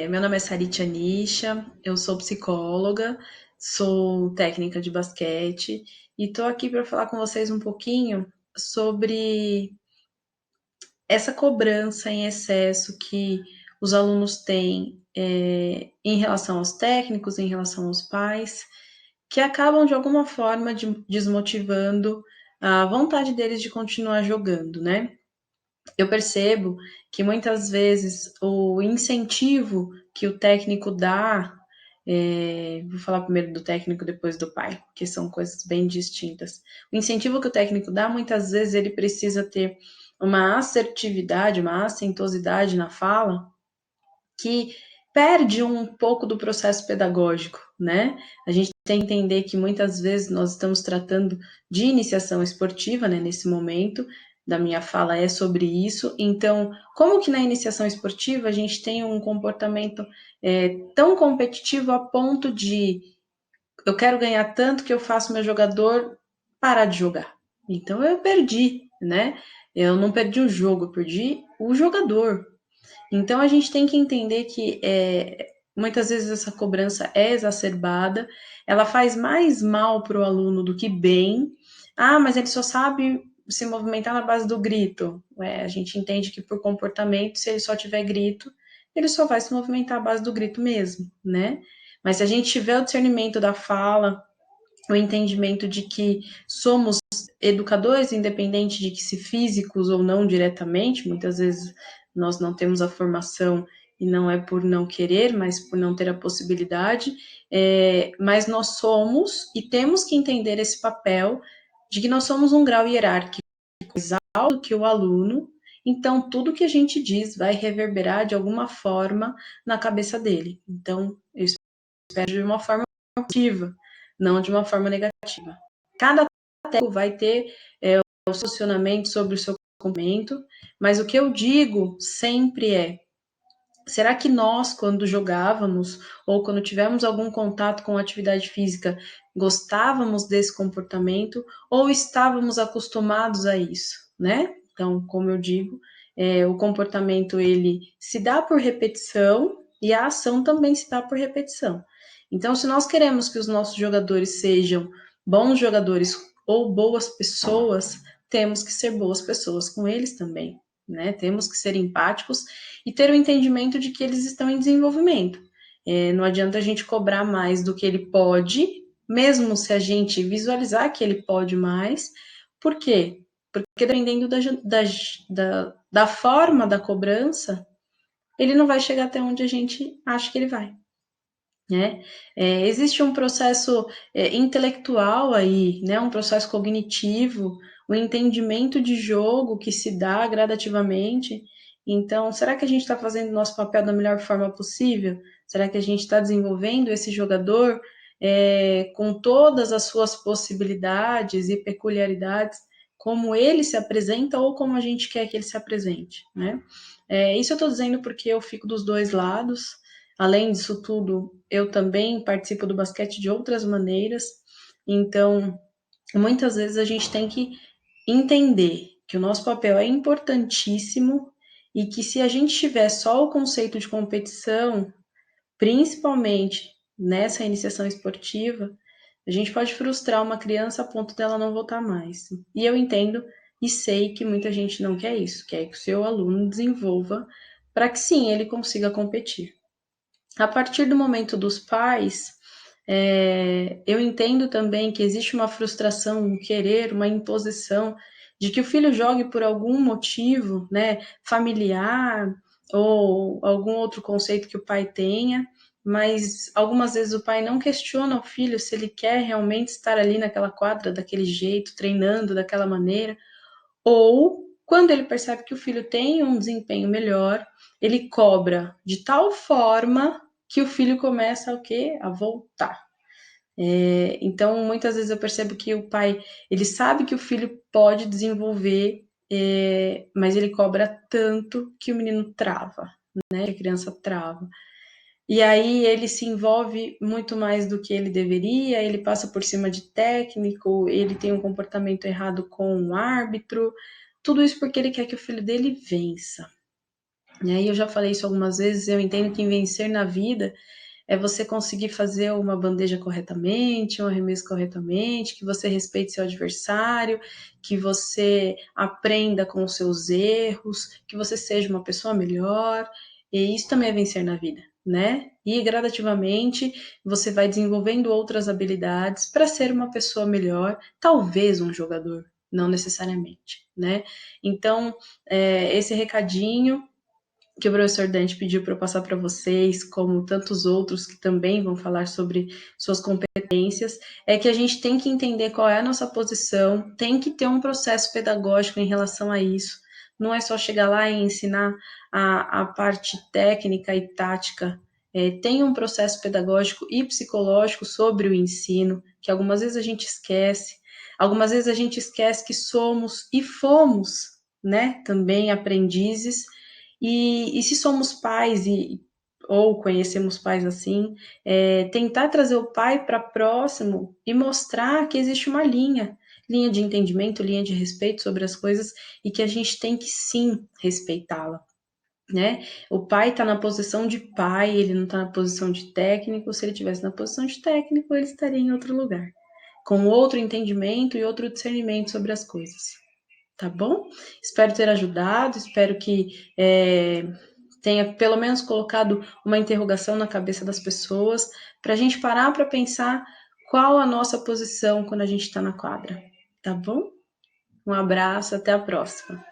Meu nome é Sarit Anisha, eu sou psicóloga, sou técnica de basquete e estou aqui para falar com vocês um pouquinho sobre essa cobrança em excesso que os alunos têm em relação aos técnicos, em relação aos pais, que acabam de alguma forma desmotivando a vontade deles de continuar jogando, né? Eu percebo que muitas vezes o incentivo que o técnico dá, vou falar primeiro do técnico, depois do pai, que são coisas bem distintas. O incentivo que o técnico dá, muitas vezes ele precisa ter uma assertividade, uma assintosidade na fala, que perde um pouco do processo pedagógico, né? A gente tem que entender que muitas vezes nós estamos tratando de iniciação esportiva, né, nesse momento, da minha fala é sobre isso. Então, como que na iniciação esportiva a gente tem um comportamento tão competitivo a ponto de eu quero ganhar tanto que eu faço meu jogador parar de jogar. Então eu perdi, né? Eu não perdi o jogo, eu perdi o jogador. Então a gente tem que entender que muitas vezes essa cobrança é exacerbada, ela faz mais mal para o aluno do que bem. Ah, mas ele só sabe se movimentar na base do grito. A gente entende que por comportamento, se ele só tiver grito, ele só vai se movimentar à base do grito mesmo, né? Mas se a gente tiver o discernimento da fala, o entendimento de que somos educadores, independente de que se físicos ou não diretamente, muitas vezes nós não temos a formação e não é por não querer, mas por não ter a possibilidade, mas nós somos e temos que entender esse papel de que nós somos um grau hierárquico mais alto que o aluno, então tudo que a gente diz vai reverberar de alguma forma na cabeça dele. Então, eu espero de uma forma positiva, não de uma forma negativa. Cada técnico vai ter o posicionamento sobre o seu comportamento, mas o que eu digo sempre é: será que nós, quando jogávamos ou quando tivemos algum contato com atividade física, gostávamos desse comportamento ou estávamos acostumados a isso, né? Então, como eu digo, o comportamento ele se dá por repetição e a ação também se dá por repetição. Então, se nós queremos que os nossos jogadores sejam bons jogadores ou boas pessoas, temos que ser boas pessoas com eles também, né? Temos que ser empáticos e ter o entendimento de que eles estão em desenvolvimento. Não adianta a gente cobrar mais do que ele pode, mesmo se a gente visualizar que ele pode mais. Por quê? Porque dependendo da forma da cobrança, ele não vai chegar até onde a gente acha que ele vai. Né? Existe um processo intelectual aí, né? Um processo cognitivo, o entendimento de jogo que se dá gradativamente. Então, será que a gente está fazendo o nosso papel da melhor forma possível? Será que a gente está desenvolvendo esse jogador com todas as suas possibilidades e peculiaridades, como ele se apresenta ou como a gente quer que ele se apresente, né? Isso eu estou dizendo porque eu fico dos dois lados. Além disso tudo, eu também participo do basquete de outras maneiras, então muitas vezes a gente tem que entender que o nosso papel é importantíssimo e que se a gente tiver só o conceito de competição, principalmente nessa iniciação esportiva, a gente pode frustrar uma criança a ponto dela não voltar mais. E eu entendo e sei que muita gente não quer isso, quer que o seu aluno desenvolva para que sim, ele consiga competir. A partir do momento dos pais, eu entendo também que existe uma frustração, um querer, uma imposição de que o filho jogue por algum motivo, né, familiar ou algum outro conceito que o pai tenha, mas algumas vezes o pai não questiona o filho se ele quer realmente estar ali naquela quadra daquele jeito, treinando daquela maneira, ou quando ele percebe que o filho tem um desempenho melhor, ele cobra de tal forma que o filho começa o quê? A voltar. Então, muitas vezes eu percebo que o pai, ele sabe que o filho pode desenvolver, mas ele cobra tanto que o menino trava, né? Que a criança trava. E aí ele se envolve muito mais do que ele deveria, ele passa por cima de técnico, ele tem um comportamento errado com o árbitro, tudo isso porque ele quer que o filho dele vença. E aí eu já falei isso algumas vezes, eu entendo que vencer na vida é você conseguir fazer uma bandeja corretamente, um arremesso corretamente, que você respeite seu adversário, que você aprenda com os seus erros, que você seja uma pessoa melhor. E isso também é vencer na vida, né? E gradativamente você vai desenvolvendo outras habilidades para ser uma pessoa melhor, talvez um jogador, não necessariamente, né? Então, esse recadinho que o professor Dante pediu para eu passar para vocês, como tantos outros que também vão falar sobre suas competências, é que a gente tem que entender qual é a nossa posição, tem que ter um processo pedagógico em relação a isso. Não é só chegar lá e ensinar a parte técnica e tática. Tem um processo pedagógico e psicológico sobre o ensino, que algumas vezes a gente esquece. Algumas vezes a gente esquece que somos e fomos, né, também aprendizes e se somos pais ou conhecemos pais assim, tentar trazer o pai para próximo e mostrar que existe uma linha de entendimento, linha de respeito sobre as coisas e que a gente tem que sim respeitá-la, né? O pai está na posição de pai, ele não está na posição de técnico. Se ele estivesse na posição de técnico, ele estaria em outro lugar, com outro entendimento e outro discernimento sobre as coisas. Tá bom? Espero ter ajudado, espero que tenha pelo menos colocado uma interrogação na cabeça das pessoas, para a gente parar para pensar qual a nossa posição quando a gente está na quadra. Tá bom? Um abraço, até a próxima.